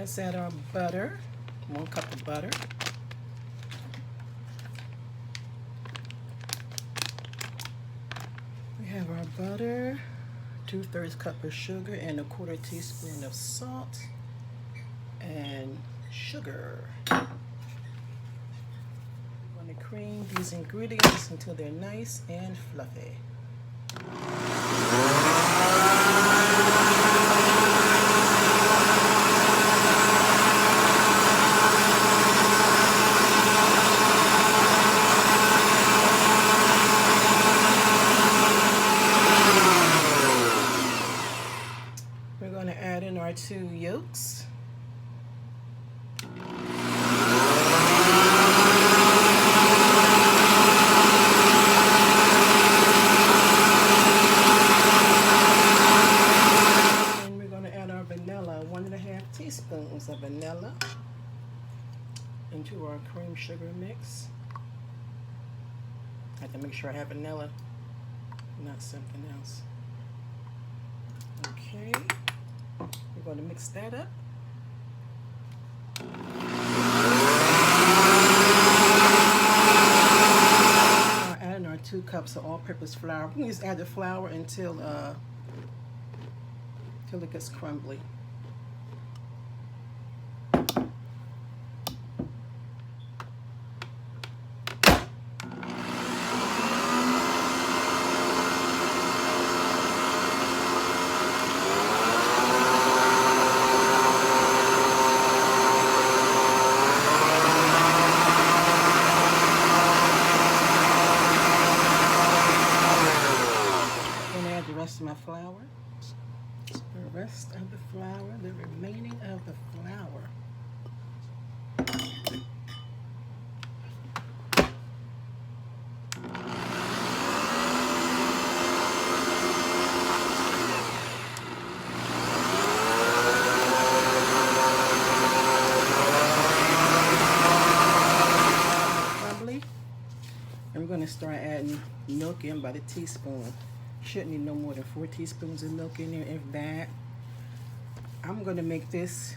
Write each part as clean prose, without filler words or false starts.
Let's add our butter, 1 cup of butter. We have our butter, 2/3 cup of sugar, and 1/4 teaspoon of salt and sugar. We're going to cream these ingredients until they're nice and fluffy. We're going to add in our 2 yolks. And we're going to add our vanilla, 1½ teaspoons of vanilla into our cream sugar mix. I have to make sure I have vanilla, not something else. Okay, we're going to mix that up. I'll add in our 2 cups of all-purpose flour. We can just add the flour until it gets crumbly. My flour, the rest of the flour, the remaining of the flour. Crumbly. And we're going to start adding milk in by the teaspoon. Shouldn't need no more than 4 teaspoons of milk in there, if that. I'm going to make this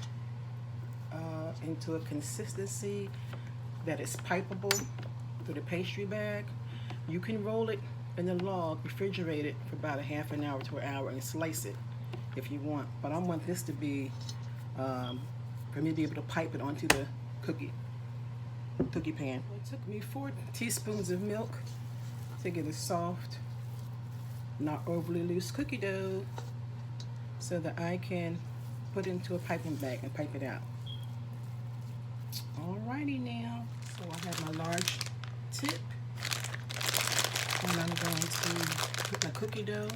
into a consistency that is pipeable through the pastry bag. You can roll it in a log, refrigerate it for about a ½ an hour to an hour, and slice it if you want. But I want this to be, for me to be able to pipe it onto the cookie pan. It took me 4 teaspoons of milk to get a soft, not overly loose cookie dough so that I can put it into a piping bag and pipe it out. Alrighty now, so I have my large tip and I'm going to put my cookie dough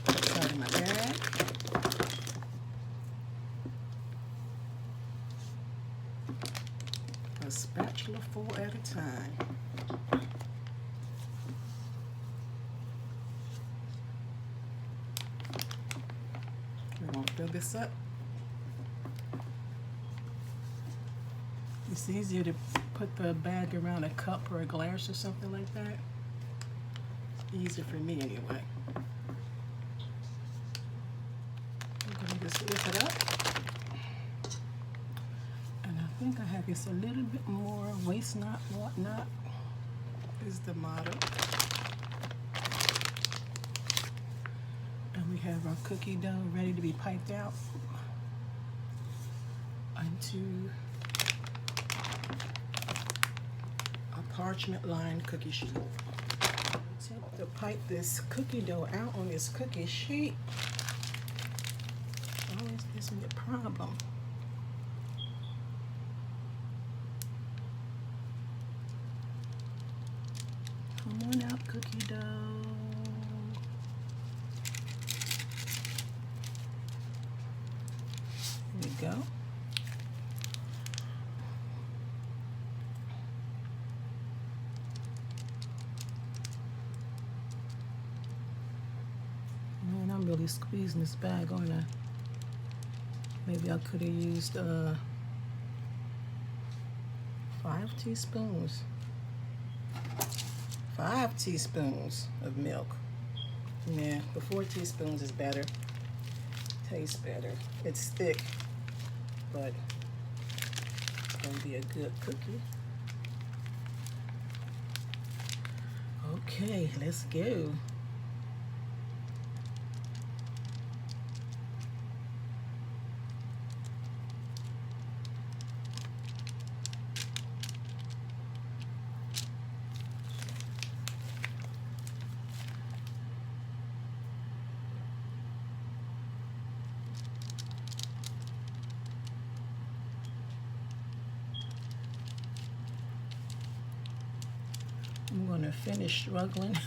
inside of my bag. A spatula full at a time. We're going to fill this up. It's easier to put the bag around a cup or a glass or something like that. Easier for me anyway. I'm going to just lift it up. And I think I have just a little bit more. Waste not, want not is the motto. And we have our cookie dough ready to be piped out onto a parchment lined cookie sheet. To pipe this cookie dough out on this cookie sheet always gives me a problem. Come on out, cookie dough. There we go. Man, I'm really squeezing this bag, aren't I? Maybe I could have used 5 teaspoons. 5 teaspoons of milk. Yeah, the 4 teaspoons is better. Tastes better. It's thick, but it's gonna be a good cookie. Okay, let's go. I'm gonna finish struggling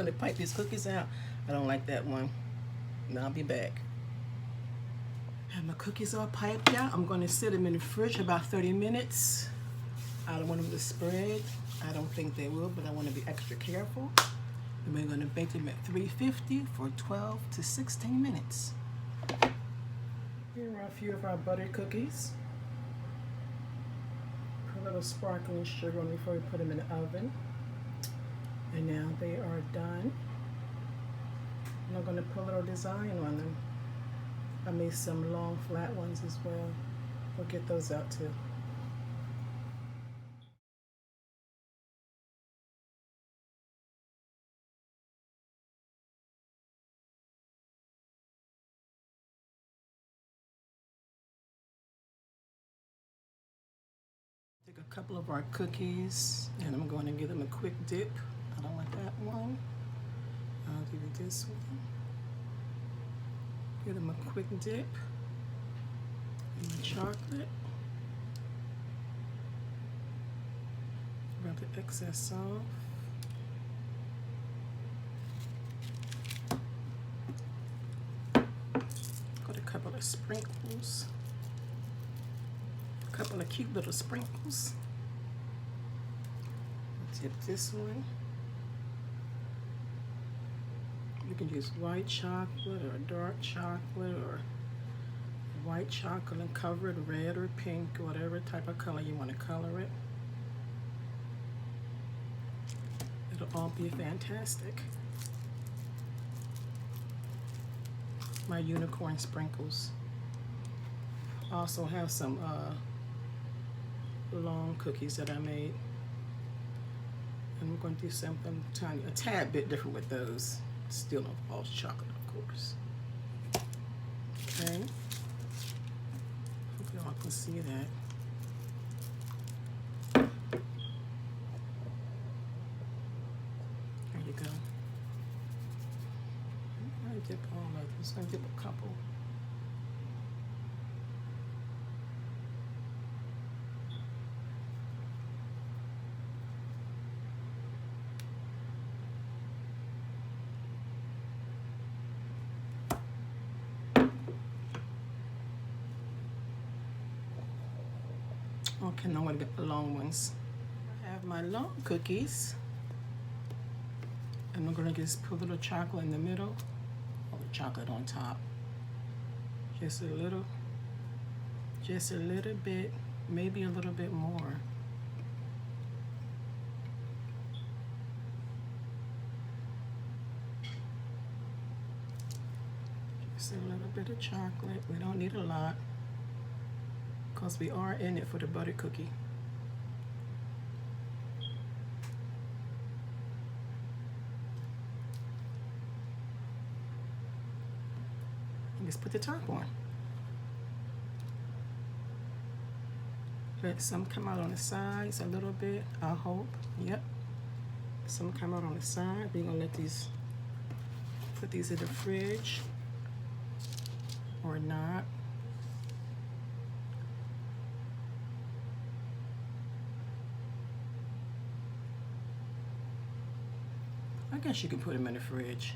to pipe these cookies out. I don't like that one. And I'll be back. Have my cookies all piped out. I'm gonna sit them in the fridge about 30 minutes. I don't want them to spread. I don't think they will, but I want to be extra careful. And we're gonna bake them at 350 for 12 to 16 minutes. Here are a few of our buttered cookies. Put a little sparkling sugar on them before we put them in the oven. And now they are done. And I'm gonna put a little design on them. I made some long flat ones as well. We'll get those out too. Take a couple of our cookies and I'm going to give them a quick dip. I don't like that one. I'll give you this one. Give them a quick dip in the chocolate. Rub the excess off. Got a couple of sprinkles. A couple of cute little sprinkles. Dip this one. You can use white chocolate or dark chocolate or white chocolate and cover it red or pink, whatever type of color you want to color it. It'll all be fantastic. My unicorn sprinkles. I also have some long cookies that I made. And we're going to do something tiny, a tad bit different with those. Still involves chocolate, of course. Okay. Hope y'all can see that. There you go. I'm going to dip all of them. I'm just going to dip a couple. Okay, now I'm going to get the long ones. I have my long cookies. And I'm going to just put a little chocolate in the middle, or the chocolate on top. Just a little bit, maybe a little bit more. Just a little bit of chocolate. We don't need a lot, because we are in it for the butter cookie. And just put the top on. Let some come out on the sides a little bit, I hope. Yep. Some come out on the side. We're gonna let these, put these in the fridge or not. I guess you can put them in the fridge.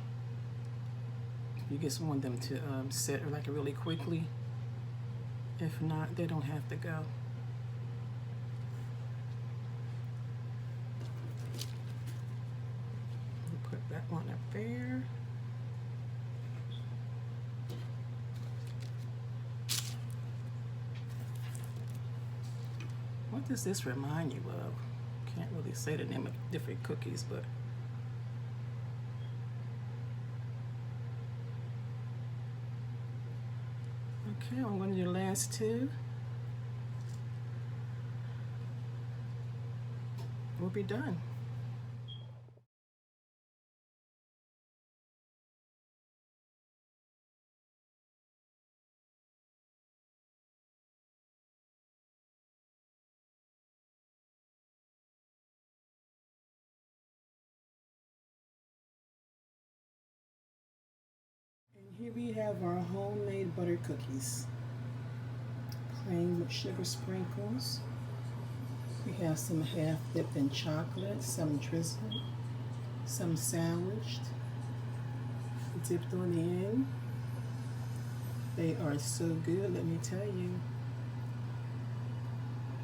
You just want them to set like really quickly. If not, they don't have to go. Put that one up there. What does this remind you of? Can't really say the name of different cookies, but Okay, I'm going to do the last two. We'll be done. And here we have our homemade butter cookies. Plain with sugar sprinkles. We have some half dipped in chocolate, some drizzled, some sandwiched, dipped on the end. They are so good, let me tell you.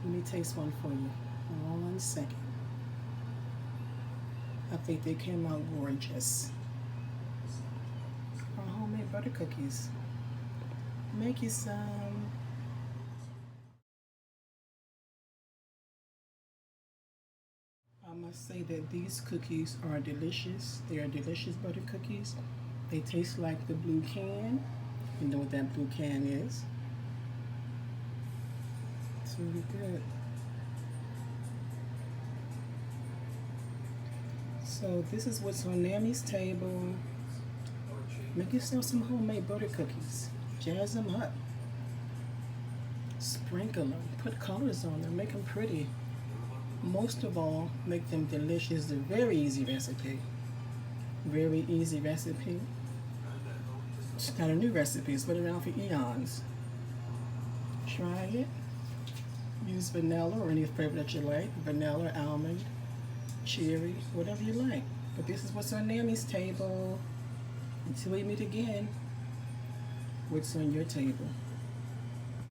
Let me taste one for you. Hold on a second. I think they came out gorgeous. Our homemade butter cookies. Make you some. I must say that these cookies are delicious. They are delicious butter cookies. They taste like the blue can. You know what that blue can is. It's really good. So this is what's on Nammy's table. Make yourself some homemade butter cookies. Jazz them up. Sprinkle them. Put colors on them. Make them pretty. Most of all, make them delicious. It's a very easy recipe. Very easy recipe. It's not a new recipe. It's been around for eons. Try it. Use vanilla or any flavor that you like. Vanilla, almond, cherry, whatever you like. But this is what's on Nammy's table. Until we meet again, what's on your table?